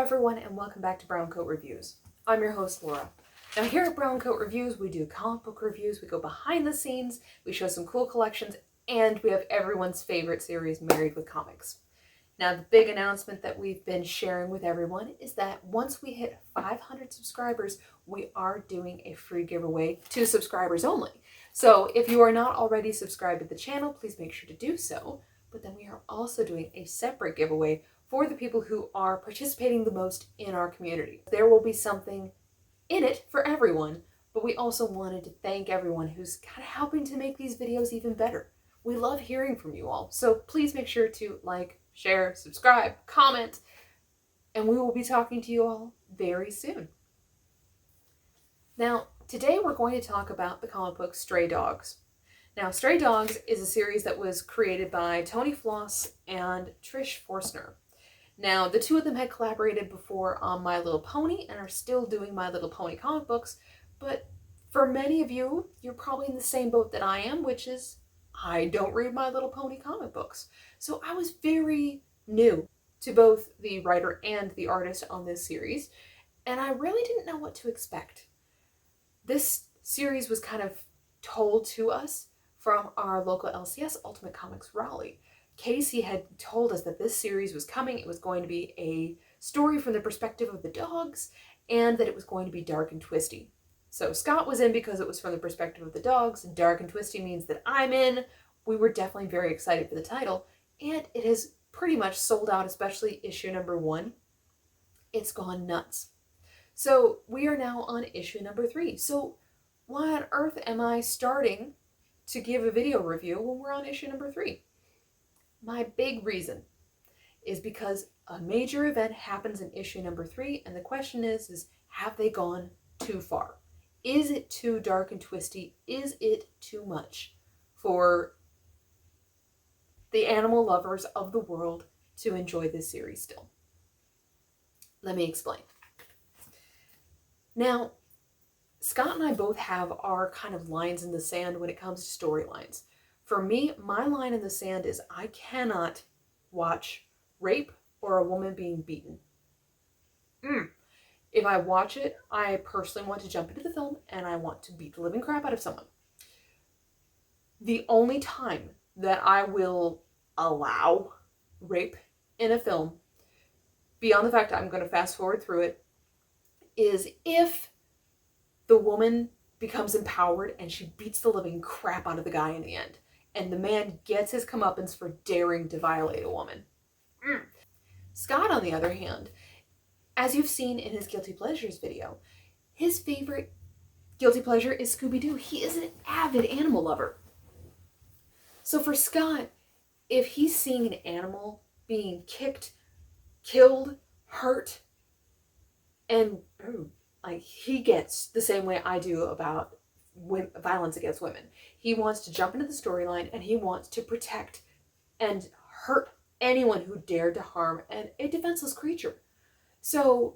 everyone, and welcome back to Brown Coat Reviews. I'm your host, Laura. Now here at Brown Coat Reviews, we do comic book reviews, we go behind the scenes, we show some cool collections, and we have everyone's favorite series, Married with Comics. Now the big announcement that we've been sharing with everyone is that once we hit 500 subscribers, we are doing a free giveaway to subscribers only. So if you are not already subscribed to the channel, please make sure to do so. But then we are also doing a separate giveaway for the people who are participating the most in our community. There will be something in it for everyone, but we also wanted to thank everyone who's kind of helping to make these videos even better. We love hearing from you all, so please make sure to like, share, subscribe, comment, and we will be talking to you all very soon. Now, today we're going to talk about the comic book Stray Dogs. Now, Stray Dogs is a series that was created by Tony Floss and Trish Forstner. Now, the two of them had collaborated before on My Little Pony and are still doing My Little Pony comic books, but for many of you, you're probably in the same boat that I am, which is I don't read My Little Pony comic books. So I was very new to both the writer and the artist on this series, and I really didn't know what to expect. This series was kind of told to us from our local LCS, Ultimate Comics Raleigh. Casey had told us that this series was coming. It was going to be a story from the perspective of the dogs, and that it was going to be dark and twisty. So Scott was in because it was from the perspective of the dogs, and dark and twisty means that I'm in. We were definitely very excited for the title, and it has pretty much sold out, especially issue number 1. It's gone nuts. So we are now on issue number 3. So why on earth am I starting to give a video review when we're on issue number 3? My big reason is because a major event happens in issue number 3, and the question is have they gone too far? Is it too dark and twisty? Is it too much for the animal lovers of the world to enjoy this series still? Let me explain. Now, Scott and I both have our kind of lines in the sand when it comes to storylines. For me, my line in the sand is I cannot watch rape or a woman being beaten. If I watch it, I personally want to jump into the film and I want to beat the living crap out of someone. The only time that I will allow rape in a film, beyond the fact that I'm going to fast forward through it, is if the woman becomes empowered and she beats the living crap out of the guy in the end, and the man gets his comeuppance for daring to violate a woman. Scott, on the other hand, as you've seen in his Guilty Pleasures video, his favorite guilty pleasure is Scooby-Doo. He is an avid animal lover. So for Scott, if he's seeing an animal being kicked, killed, hurt, and like he gets the same way I do about violence against women. He wants to jump into the storyline and he wants to protect and hurt anyone who dared to harm a defenseless creature. So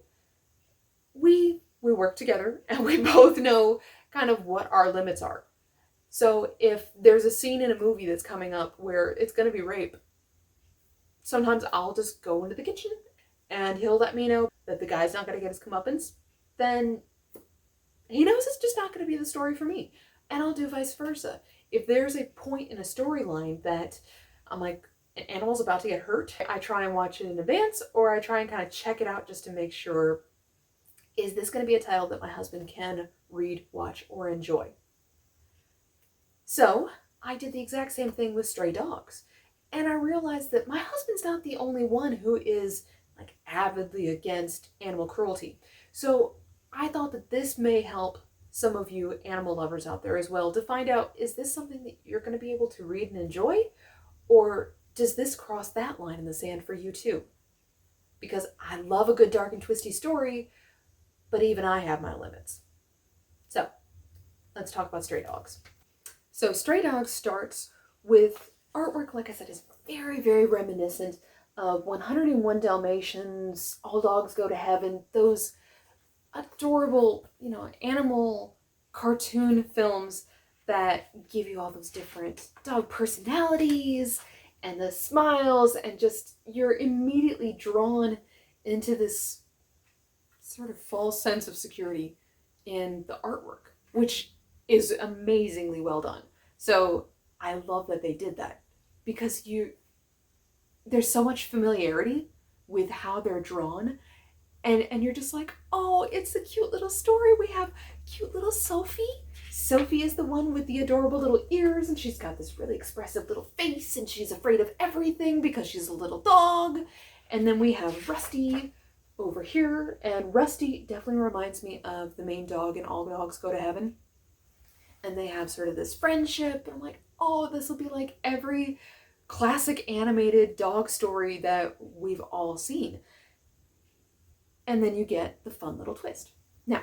we work together and we both know kind of what our limits are. So if there's a scene in a movie that's coming up where it's going to be rape, sometimes I'll just go into the kitchen and he'll let me know that the guy's not going to get his comeuppance. Then he knows it's just not going to be the story for me. And I'll do vice versa. If there's a point in a storyline that I'm like, an animal's about to get hurt, I try and watch it in advance, or I try and kind of check it out just to make sure, is this going to be a title that my husband can read, watch, or enjoy? So I did the exact same thing with Stray Dogs. And I realized that my husband's not the only one who is like avidly against animal cruelty. So I thought that this may help some of you animal lovers out there as well to find out, is this something that you're going to be able to read and enjoy? Or does this cross that line in the sand for you too? Because I love a good dark and twisty story, but even I have my limits. So let's talk about Stray Dogs. So Stray Dogs starts with artwork, like I said, is very, very reminiscent of 101 Dalmatians, All Dogs Go to Heaven, those adorable, animal cartoon films that give you all those different dog personalities and the smiles, and just you're immediately drawn into this sort of false sense of security in the artwork, which is amazingly well done. So I love that they did that, because there's so much familiarity with how they're drawn, and you're just like, oh, it's a cute little story. We have cute little Sophie. Sophie is the one with the adorable little ears, and she's got this really expressive little face, and she's afraid of everything because she's a little dog. And then we have Rusty over here, and Rusty definitely reminds me of the main dog in All Dogs Go to Heaven. And they have sort of this friendship, and I'm like, oh, this will be like every classic animated dog story that we've all seen. And then you get the fun little twist. Now,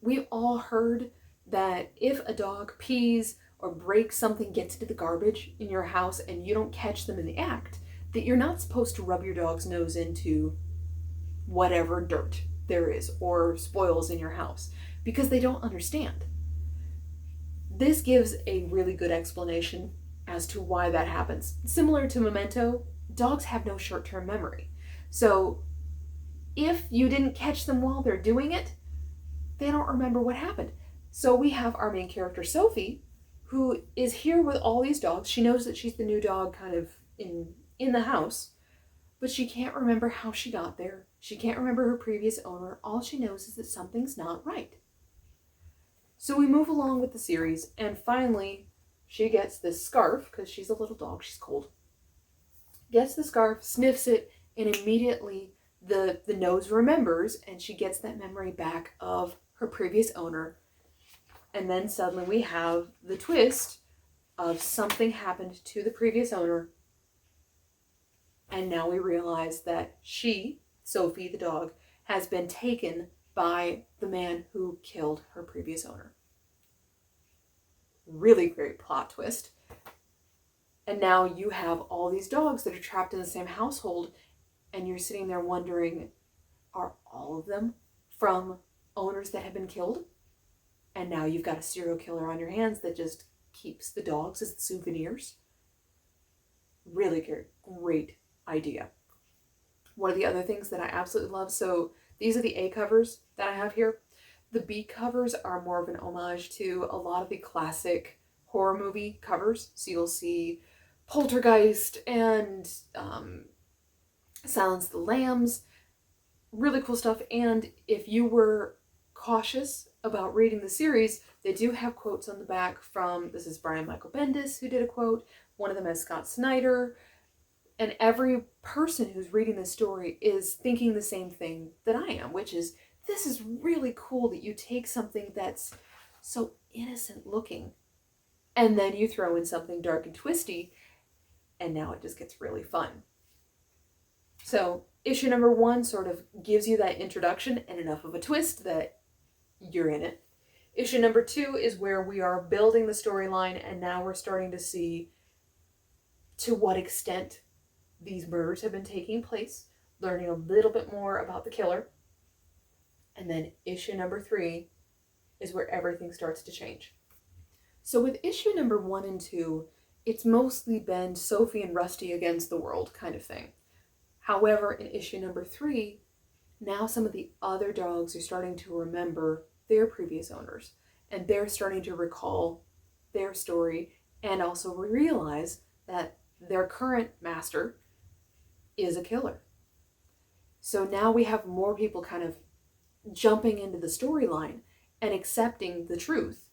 we've all heard that if a dog pees or breaks something, gets into the garbage in your house, and you don't catch them in the act, that you're not supposed to rub your dog's nose into whatever dirt there is or spoils in your house, because they don't understand. This gives a really good explanation as to why that happens. Similar to Memento, dogs have no short-term memory. So if you didn't catch them while they're doing it, they don't remember what happened. So we have our main character, Sophie, who is here with all these dogs. She knows that she's the new dog kind of in the house, but she can't remember how she got there. She can't remember her previous owner. All she knows is that something's not right. So we move along with the series, and finally she gets this scarf, because she's a little dog, she's cold. Gets the scarf, sniffs it, and immediately the nose remembers, and she gets that memory back of her previous owner. And then suddenly we have the twist of something happened to the previous owner, and now we realize that she, Sophie the dog, has been taken by the man who killed her previous owner. Really great plot twist. And now you have all these dogs that are trapped in the same household, and you're sitting there wondering, are all of them from owners that have been killed? And now you've got a serial killer on your hands that just keeps the dogs as souvenirs. Really great idea. One of the other things that I absolutely love, so these are the A covers that I have here. The B covers are more of an homage to a lot of the classic horror movie covers. So you'll see Poltergeist and Silence of the Lambs. Really cool stuff. And if you were cautious about reading the series, they do have quotes on the back from, this is Brian Michael Bendis who did a quote, one of them is Scott Snyder, and every person who's reading this story is thinking the same thing that I am, which is, this is really cool that you take something that's so innocent looking and then you throw in something dark and twisty, and now it just gets really fun. So issue number 1 sort of gives you that introduction and enough of a twist that you're in it. Issue number 2 is where we are building the storyline, and now we're starting to see to what extent these murders have been taking place, learning a little bit more about the killer. And then issue number 3 is where everything starts to change. So with issue number 1 and 2, it's mostly been Sophie and Rusty against the world kind of thing. However, in issue number 3, now some of the other dogs are starting to remember their previous owners, and they're starting to recall their story and also realize that their current master is a killer. So now we have more people kind of jumping into the storyline and accepting the truth.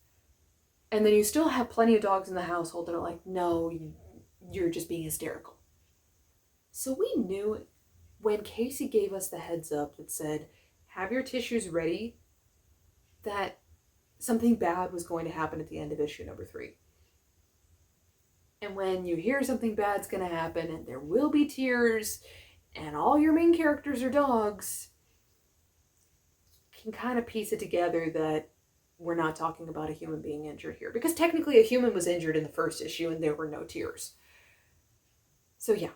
And then you still have plenty of dogs in the household that are like, no, you're just being hysterical. So we knew when Casey gave us the heads up that said, have your tissues ready, that something bad was going to happen at the end of issue number 3. And when you hear something bad's going to happen and there will be tears and all your main characters are dogs, you can kind of piece it together that we're not talking about a human being injured here. Because technically a human was injured in the first issue and there were no tears. So yeah,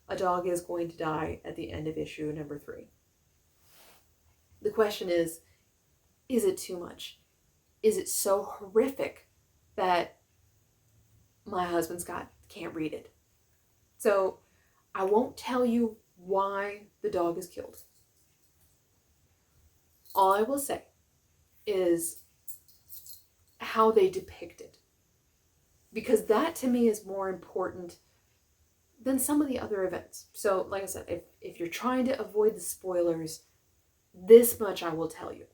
a dog is going to die at the end of issue number 3. The question is it too much? Is it so horrific that my husband Scott can't read it? So I won't tell you why the dog is killed. All I will say is how they depict it. Because that to me is more important than some of the other events. So, like I said, if you're trying to avoid the spoilers, this much I will tell you.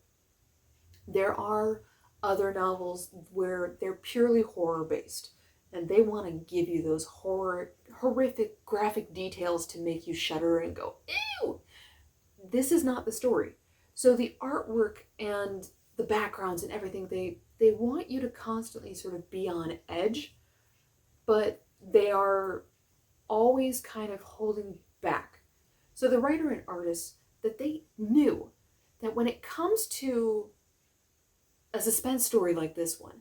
There are other novels where they're purely horror based, and they want to give you those horrific graphic details to make you shudder and go, ew! This is not the story. So the artwork and the backgrounds and everything, they want you to constantly sort of be on edge, but they are always kind of holding back. So the writer and artist, that they knew that when it comes to a suspense story like this one,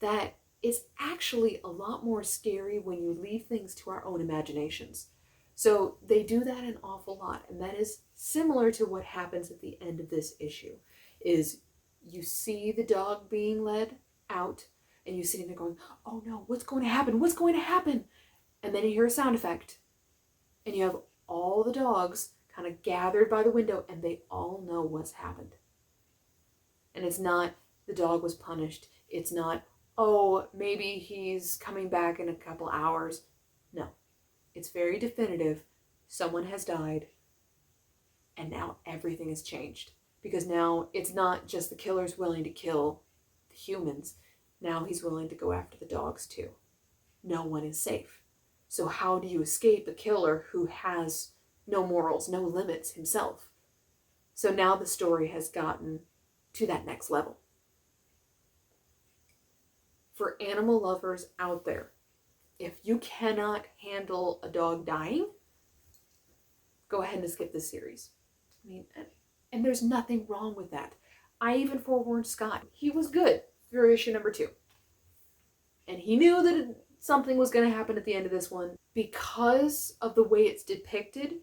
that it's actually a lot more scary when you leave things to our own imaginations. So they do that an awful lot, and that is similar to what happens at the end of this issue, is you see the dog being led out, and you're sitting there going, oh no, what's going to happen? What's going to happen? And then you hear a sound effect, and you have all the dogs kind of gathered by the window, and they all know what's happened. And it's not the dog was punished. It's not, oh, maybe he's coming back in a couple hours. No, it's very definitive. Someone has died, and now everything has changed. Because now it's not just the killer's willing to kill the humans. Now he's willing to go after the dogs too. No one is safe. So how do you escape a killer who has no morals, no limits himself? So now the story has gotten to that next level. For animal lovers out there, if you cannot handle a dog dying, go ahead and skip this series. I mean, and there's nothing wrong with that. I even forewarned Scott. He was good through issue number 2. And he knew that something was going to happen at the end of this one. Because of the way it's depicted,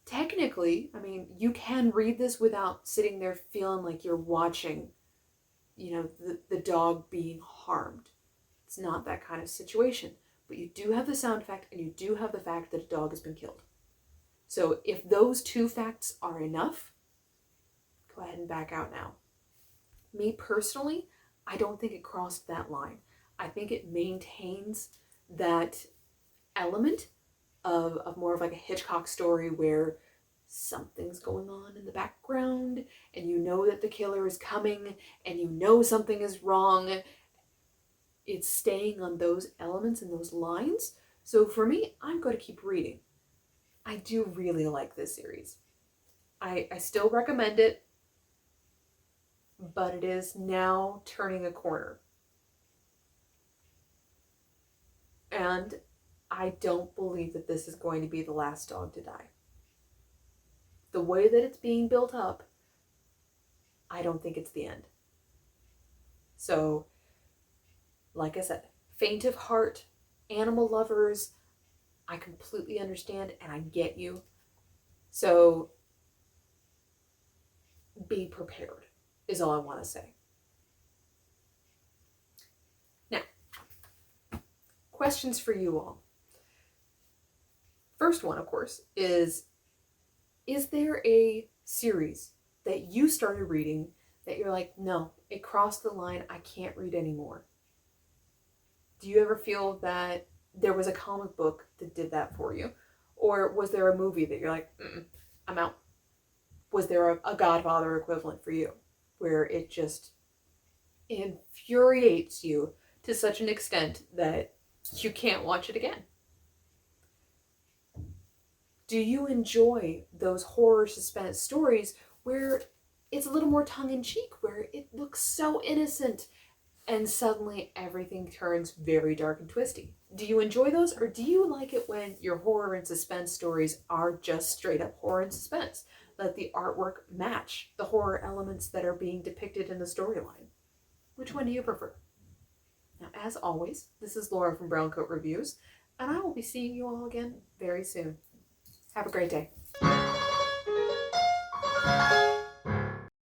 technically, I mean, you can read this without sitting there feeling like you're watching, you know, the dog being harmed. It's not that kind of situation. But you do have the sound effect, and you do have the fact that a dog has been killed. So if those 2 facts are enough, go ahead and back out now. Me personally, I don't think it crossed that line. I think it maintains that element of more of like a Hitchcock story where something's going on in the background, and you know that the killer is coming, and you know something is wrong. It's staying on those elements and those lines. So for me, I'm going to keep reading. I do really like this series. I still recommend it, but it is now turning a corner. And I don't believe that this is going to be the last dog to die. The way that it's being built up, I don't think it's the end. So, like I said, faint of heart, animal lovers, I completely understand and I get you. So, be prepared is all I want to say. Now, questions for you all. First one, of course, is there a series that you started reading that you're like, no, it crossed the line, I can't read anymore? Do you ever feel that there was a comic book that did that for you? Or was there a movie that you're like, I'm out? Was there a Godfather equivalent for you where it just infuriates you to such an extent that you can't watch it again? Do you enjoy those horror suspense stories where it's a little more tongue-in-cheek, where it looks so innocent and suddenly everything turns very dark and twisty? Do you enjoy those, or do you like it when your horror and suspense stories are just straight up horror and suspense? Let the artwork match the horror elements that are being depicted in the storyline. Which one do you prefer? Now, as always, this is Laura from Browncoat Reviews, and I will be seeing you all again very soon. Have a great day.